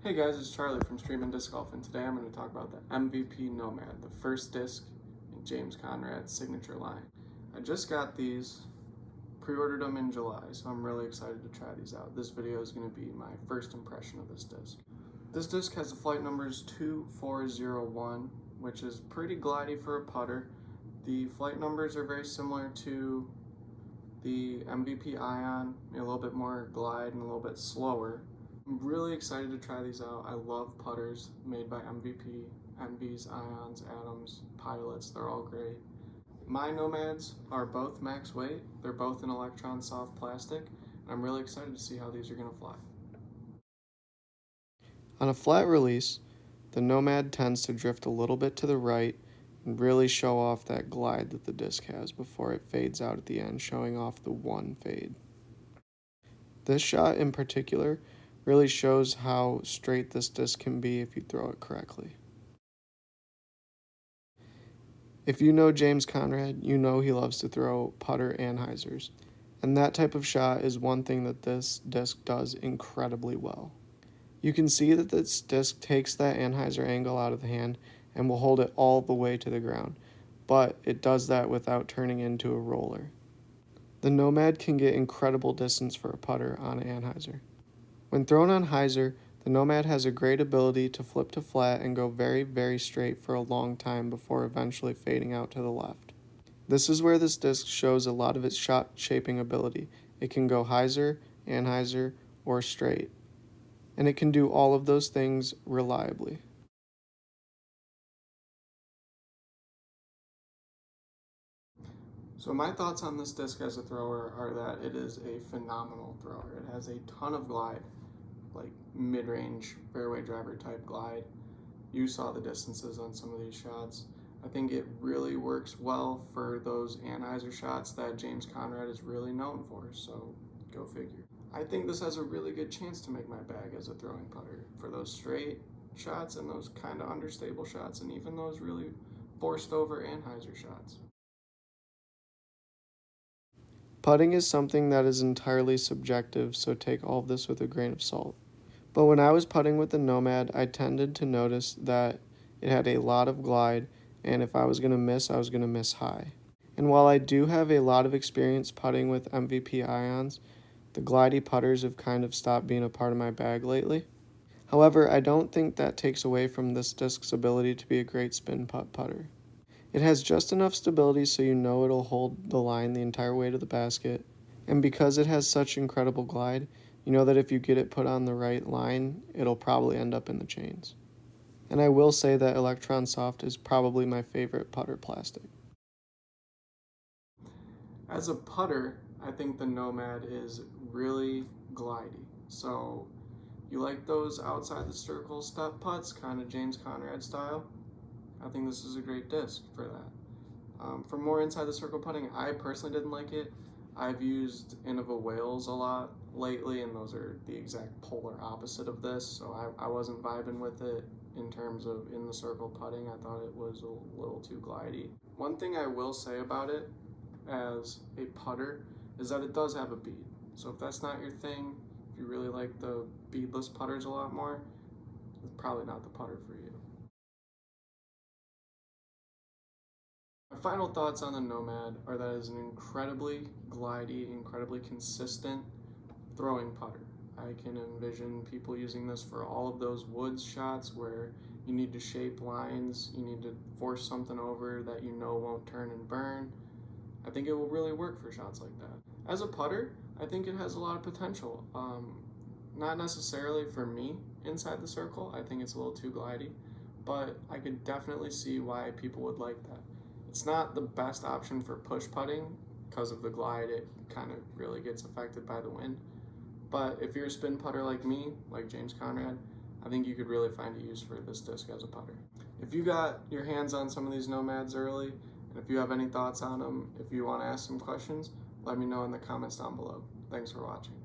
Hey guys, it's Charlie from Streaming Disc Golf, and today I'm going to talk about the MVP Nomad, the first disc in James Conrad's signature line. I just got these, pre-ordered them in July, so I'm really excited to try these out. This video is going to be my first impression of this disc. This disc has the flight numbers 2401, which is pretty glidey for a putter. The flight numbers are very similar to the MVP Ion, a little bit more glide and a little bit slower. I'm really excited to try these out. I love putters made by MVP, Envies, Ions, Atoms, Pilots, they're all great. My Nomads are both max weight, they're both in Electron soft plastic, and I'm really excited to see how these are going to fly. On a flat release, the Nomad tends to drift a little bit to the right and really show off that glide that the disc has before it fades out at the end, showing off the one fade. This shot in particular really shows how straight this disc can be if you throw it correctly. If you know James Conrad, you know he loves to throw putter and Hyzers, and that type of shot is one thing that this disc does incredibly well. You can see that this disc takes that anhyzer angle out of the hand and will hold it all the way to the ground, but it does that without turning into a roller. The Nomad can get incredible distance for a putter on an anhyzer. When thrown on Hyzer, the Nomad has a great ability to flip to flat and go very, very straight for a long time before eventually fading out to the left. This is where this disc shows a lot of its shot shaping ability. It can go Hyzer, anhyzer, or straight, and it can do all of those things reliably. So my thoughts on this disc as a thrower are that it is a phenomenal thrower. It has a ton of glide, like mid-range fairway driver type glide. You saw the distances on some of these shots. I think it really works well for those anhyzer shots that James Conrad is really known for, so go figure. I think this has a really good chance to make my bag as a throwing putter for those straight shots and those kind of understable shots and even those really forced over anhyzer shots. Putting is something that is entirely subjective, so take all of this with a grain of salt. But when I was putting with the Nomad, I tended to notice that it had a lot of glide, and if I was going to miss, I was going to miss high. And while I do have a lot of experience putting with MVP Ions, the glidey putters have kind of stopped being a part of my bag lately. However, I don't think that takes away from this disc's ability to be a great spin putt putter. It has just enough stability so you know it'll hold the line the entire way to the basket, and because it has such incredible glide, you know that if you get it put on the right line, it'll probably end up in the chains. And I will say that Electron Soft is probably my favorite putter plastic. As a putter, I think the Nomad is really glidey. So you like those outside the circle step putts, kind of James Conrad style? I think this is a great disc for that. For more inside the circle putting, I personally didn't like it. I've used Innova Whales a lot lately, and those are the exact polar opposite of this, so I wasn't vibing with it in terms of in the circle putting. I thought it was a little too glidey. One thing I will say about it as a putter is that it does have a bead. So if that's not your thing, if you really like the beadless putters a lot more, it's probably not the putter for you. My final thoughts on the Nomad are that it is an incredibly glidey, incredibly consistent throwing putter. I can envision people using this for all of those woods shots where you need to shape lines, you need to force something over that you know won't turn and burn. I think it will really work for shots like that. As a putter, I think it has a lot of potential. Not necessarily for me inside the circle, I think it's a little too glidey, but I could definitely see why people would like that. It's not the best option for push putting because of the glide. It kind of really gets affected by the wind. But if you're a spin putter like me, like James Conrad, I think you could really find a use for this disc as a putter. If you got your hands on some of these Nomads early, and if you have any thoughts on them, if you want to ask some questions, let me know in the comments down below. Thanks for watching.